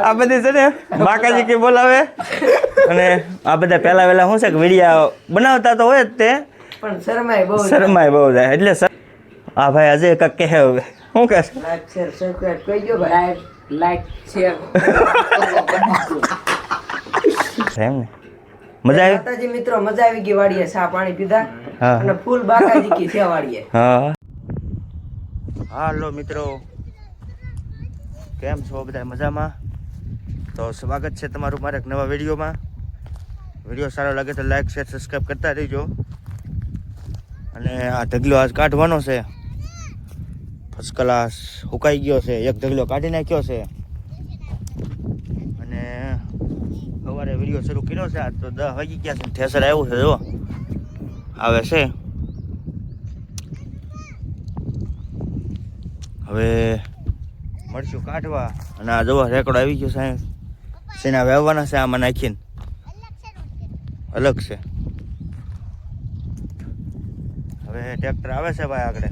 આ બધી છે ને બાકાજી કે બોલાવે અને આ બધા પહેલા વહેલા શું છે કે વિડીયો બનાવતા તો હોય જ તે પણ શરમાય બહુ જાય એટલે આ ભાઈ આજે કાંઈક કહે હવે શું કહે લાઈક શેર સબસ્ક્રાઇબ કરી દો ભાઈ લાઈક શેર એમ ને મજા આવી માતાજી મિત્રો મજા આવી ગઈ વાડીએ ચા પાણી પીધા હા. અને ફૂલ બાકાજી કી છે વાડીએ હા હાલો મિત્રો કેમ છો બધા મજામાં તો સ્વાગત છે તમારું મારા એક નવા વિડીયોમાં વિડીયો સારો લાગે તો લાઈક શેર સબસ્ક્રાઈબ કરતા રહીજો અને આ ઢગલો આજ કાઢવાનો છે ફર્સ્ટ ક્લાસ સુકાઈ ગયો છે એક ઢગલો કાઢી નાખ્યો છે અને સવારે વિડીયો શરૂ કર્યો છે આજ તો 10 વાગી ગયા છે ઠેસર આવ્યું છે જો આવે છે હવે મળશું કાઢવા અને આ જોવા રેકોર્ડ આવી ગયો સાહેબ સેના વાવવાના છે આમાં નાખીને અલગ છે હવે ટ્રેક્ટર આવે છે ભાઈ આગળ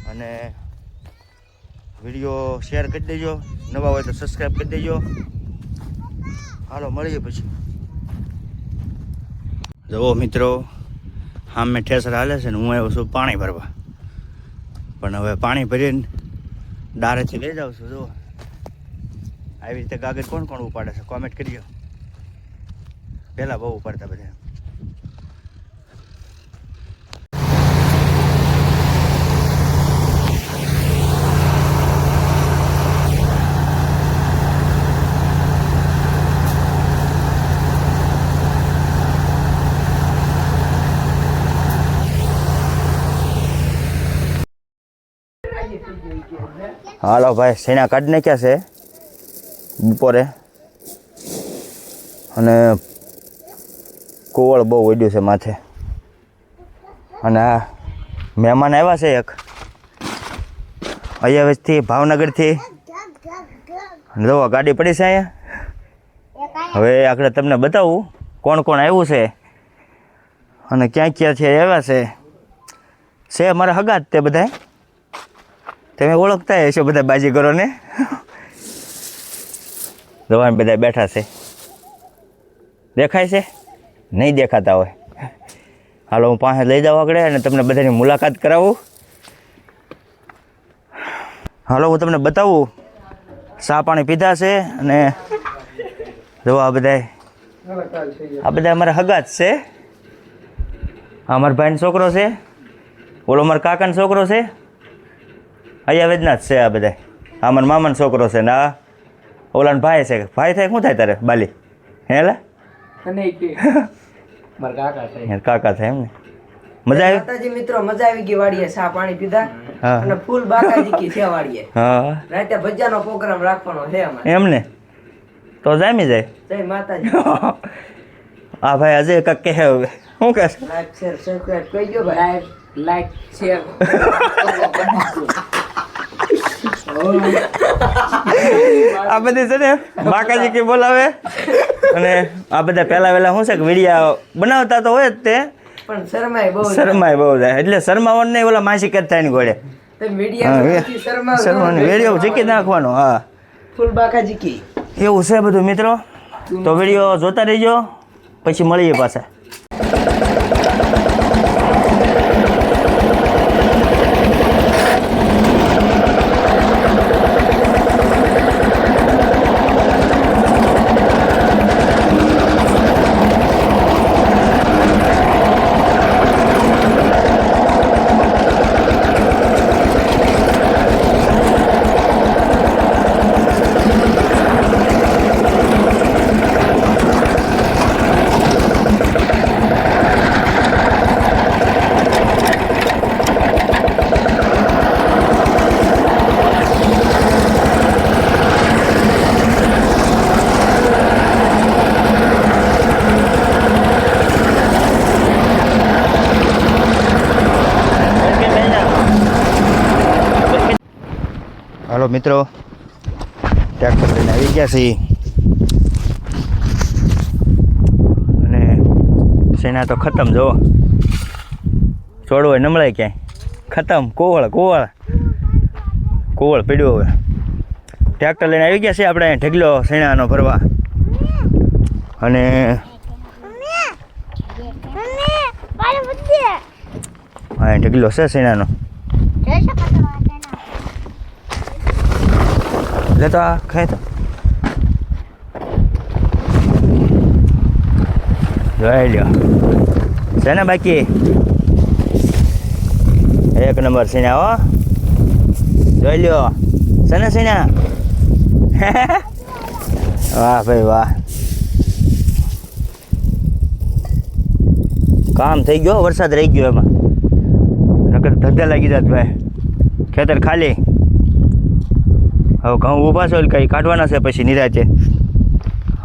અને વિડીયો શેર કરી દેજો નવા હોય તો સબસ્ક્રાઈબ કરી દેજો હાલો મળીએ પછી જુઓ મિત્રો સામે ઠેસર હાલે છે ને હું આવ્યો છું પાણી ભરવા પણ હવે પાણી ભરીને દારેથી લઈ જાઉં છું જો આવી રીતે કાગળ કોણ કોણ ઉપાડે છે કોમેન્ટ કરજો પહેલાં બહુ ઉપાડતા બધા હાલો ભાઈ સેના કાઢી નાખ્યા છે બપોરે અને કોવળ બહુ વડ્યું છે માથે અને આ મહેમાન આવ્યા છે એક અયાવેજથી ભાવનગરથી જો ગાડી પડી છે અહીંયા હવે આગળ તમને બતાવું કોણ કોણ આવ્યું છે અને ક્યાં ક્યાંથી આવ્યા છે અમારા હગા જ તે બધા તમે ઓળખતા હશો બધા બાજીગરોને દવા બધા બેઠા છે દેખાય છે નહીં દેખાતા હોય હાલો હું પાસે લઈ જાઉં આગળ અને તમને બધાની મુલાકાત કરાવું હાલો હું તમને બતાવું ચા પાણી પીધા છે અને જો આ બધા અમારા હગા જ છે અમારા ભાઈનો છોકરો છે ઓલો અમારા કાકાનો છોકરો છે અહીંયા વેદના જ છે આ બધા આ મારા મામાનો છોકરો છે ને આ ઓલાનો ભાઈ છે ભાઈ થાય શું થાય તારે બાલી હેલા કાકા થાય એમ ને મજા આવી માતાજી મિત્રો મજા આવી ગઈ વાડીએ ચા પાણી પીધા હા. અને ફૂલ બાકાજી કી છે વાડીએ હા રાતે ભજીયાનો પ્રોગ્રામ રાખવાનો છે અમારે એમ ને તો જામી જાય જય માતાજી આ ભાઈ આજે કાંઈક કહે હવે શું કહે છે લાઈક શેર સબસ્ક્રાઇબ કરી દો ભાઈ લાઈક શેર આ બધી છે ને બાકાજી કે બોલાવે અને આ બધા પહેલા વહેલા શું છે કે વિડીયો બનાવતા તો હોય જ તે પણ શરમાય બહુ જાય એટલે શરમાવાનું નહીં ઓલા માસી કરતા થાય ને ઘોડે શરમાવાનું વિડીયો ચીકી નાખવાનો હા ફૂલ બાકાજી કી એવું છે બધું મિત્રો તો વિડીયો જોતા રહીજો પછી મળીએ પાછા હાલો મિત્રો ટ્રેક્ટર લઈને આવી ગયા છીએ અને સેના તો ખતમ જો છોડવો નમળાય ક્યાંય ખતમ કોવળ પડ્યો હવે ટ્રેક્ટર લઈને આવી ગયા છે આપણે ઢગલો શેણાનો ભરવા. અને હા ઢગલો છે શેણાનો. લેતો આ ખાય તો જોઈ લ્યો છે ને બાકી એક નંબર સીણા હો જોઈ લ્યો છે ને સીણા. વાહ ભાઈ વાહ કામ થઈ ગયો વરસાદ રહી ગયો એમાં નકર ધંધા લાગી જાત ભાઈ ખેતર ખાલી. હવે ઘઉં ઊભા છો કંઈ કાઢવાના છે પછી નિરાતે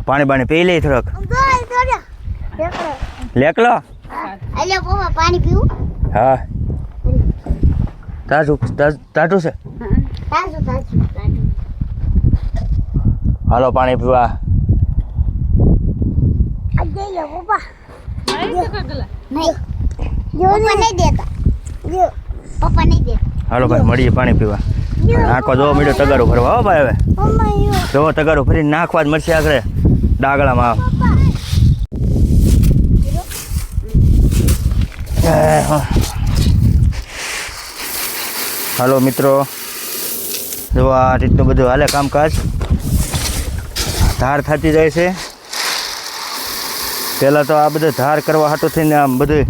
પાણી બાણી પી લઈ થોડોક. લેકલો પાણી પીવું હા તાજું ટાટું છે. હાલો પાણી પીવા. હાલો ભાઈ મળીએ પાણી પીવા. નાખવા જોવો મીડો તગારું ભરવા હો ભાઈ. હવે જોવો તગારું ભરીને નાખવા જ મળશે આગળ ડાગલામાં. હાલો મિત્રો જો આ રીતનું બધું હાલે કામકાજ. ધાર થતી જાય છે. પહેલાં તો આ બધું ધાર કરવા હાટું થઈને આમ બધું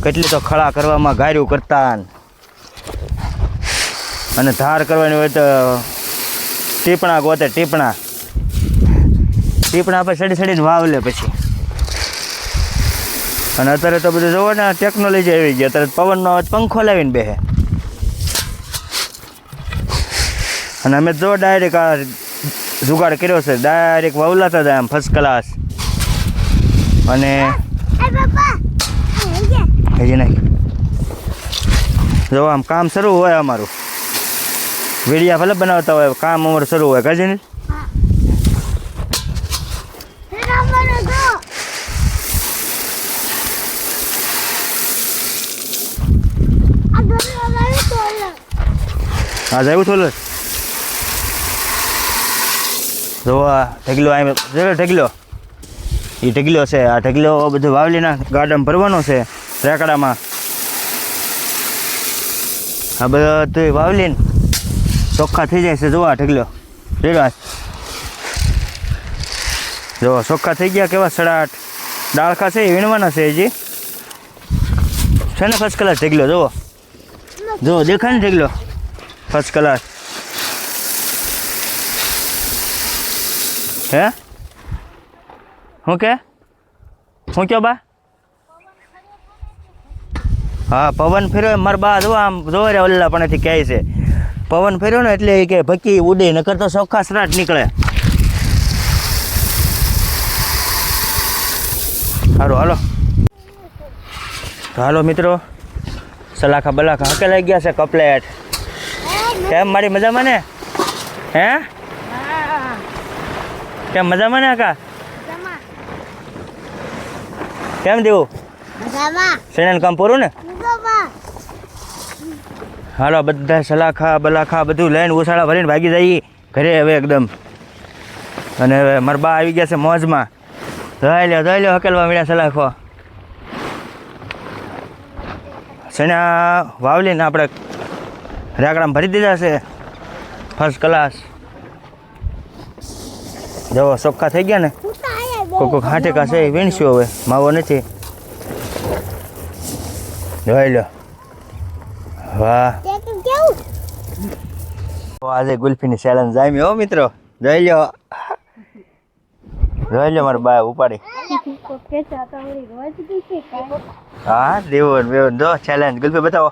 કેટલી તો ખળા કરવામાં ગાર્યું કરતા અને ધાર કરવાની હોય તો ટીપણા ગોતે ટીપણા પર સડીને વાવ લે પછી. અને અત્યારે તો બધું જોવો ને ટેકનોલોજી આવી ગઈ. અત્યારે પવનનો પંખો લાવીને બેસે. અને અમે જો ડાયરેક્ટ આ જુગાડ કર્યો છે ડાયરેક્ટ વાવલાતા જાય આમ ફર્સ્ટ ક્લાસ. અને હજી નહીં જો આમ કામ શરૂ હોય અમારું. વિડીયા ભલે બનાવતા હોય કામ અમારું શરૂ હોય કાજી નહીં. હા આવ્યું થોડું જો આ ઢગલો આમ ઢગલો એ ઢગલો છે. આ ઢગલો બધું વાવલીના ગાર્ડન ભરવાનો છે રેકડામાં. આ બધું વાવલીને ચોખ્ખા થઈ જાય છે. જો આ ઢગલો રેડો જો ચોખ્ખા થઈ ગયા કેવા સડાટ ડાળખા છે એ વીણવાના છે હજી છે ને. ફર્સ્ટ ક્લાસ ઢગલો જુઓ જો દેખાય ને ઢગલો ફર્સ્ટ ક્લાસ. હે શું કે શું કયો બા? હા પવન ફેર્યો મારા બા જો આમ જો રે ઓલ્લા પણેથી કહે છે પવન ફેર્યો ને એટલે કે ભકી ઉડે નકર તો ચોખ્ખા સરાટ નીકળે. સારું હાલો તો હાલો મિત્રો સલાખા બલાખા હકેલાઈ ગયા છે કપલેટ. કેમ મારી મજામાં ને? હે કેમ મજામાં ને આકા? કેમ દેવું શેણાનું કામ પૂરું ને? હાલો બધા સલાખા બલાખા બધું લઈને ઉછાળા ભરીને ભાગી જઈએ ઘરે હવે એકદમ. અને હવે મારા બા આવી ગયા છે મોજમાં. જોઈ લો હકેલવા મળ્યા સલાખો. શેણા વાવલીને આપણે રેકડામાં ભરી દીધા છે ફર્સ્ટ ક્લાસ. જો ચોખ્ખા થઈ ગયા ને કોઈક હાટેકા છે એ વીણશું હવે માવો નથી. જોઈ લો વાહ આજે ગુલ્ફીની ચેલેન્જ જામી હો મિત્રો. જોઈ લો મારા બા ઉપાડી. હા દેવન જો ચેલેન્જ ગુલ્ફી બતાવો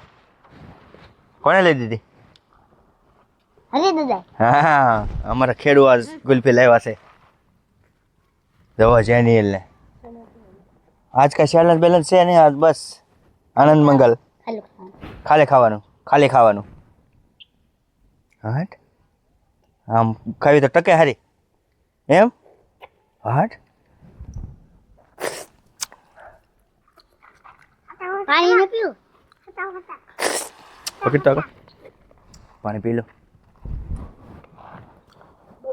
કોને લઈ દીધી? હા અમારા ખેડૂત આજ ગુલ્ફી લાવ્યા છે. જવા જેનિયલ ને આજ કા ચેલેન્જ બેલેન્સ છે નહીં આજ બસ આનંદ મંગલ ખાલી ખાવાનું. હાટ આમ ખાવી તો ટકે હારી એમ. હાટ પાણી પી લો.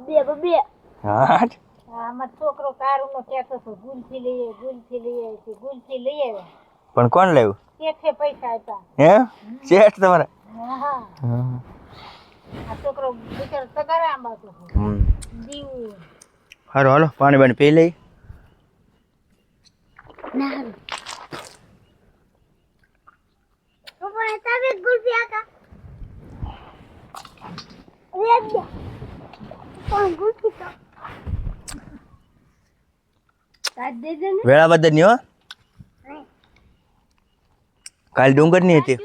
બબે હા અમારો છોકરો કારુનો કહેતો હતો ગુલથી લઈએ પણ કોણ લાવ્યું કેથે પૈસા આપ્યા હે શેઠ તમારા હા હમ. આ છોકરો બિચારો તગારામાં હતો દીવું હારું હાલો પાણી બાણી પી લઈ ના પપ્પા તમે ગુલ્ફી આકા રેડ કોણ ગુલ્ફી તો કાઢ દેજે ને વેળા બદલની હો કાલ ડુંગરની હતી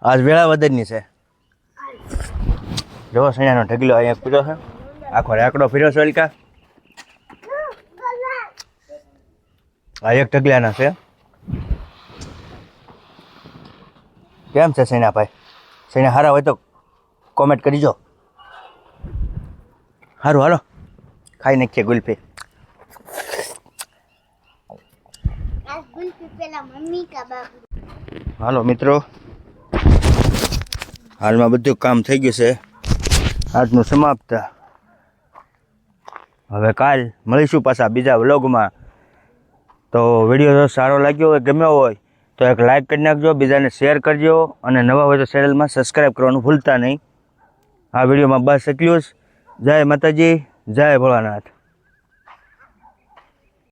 આજ વેળા બદલની છે જો સૈયાનો ઢગલો અહીંયા પીરો છે આખો રેકડો ફર્યો છે ઓલકા આ એક ઢગલાના છે કેમ છે સૈના ભાઈ સૈના હારા હોય તો કોમેન્ટ કરીજો સારું હાલો ખાઈ નાખીએ ગુલ્ફી આ ગુલ્ફી પેલા મમ્મી કા બાબુ હાલો મિત્રો હાલમાં બધું કામ થઈ ગયું છે આજનું સમાપ્ત હવે કાલ મળીશું પાછા બીજા વ્લોગમાં તો વિડીયો જો સારો લાગ્યો હોય ગમ્યો હોય તો એક લાઈક કરી નાખજો બીજાને શેર કરજો અને નવા હોય તો ચેનલમાં સબસ્ક્રાઈબ કરવાનું ભૂલતા નહીં આ વિડીયોમાં બસ એટલું જ જય માતાજી જય ભોળાનાથ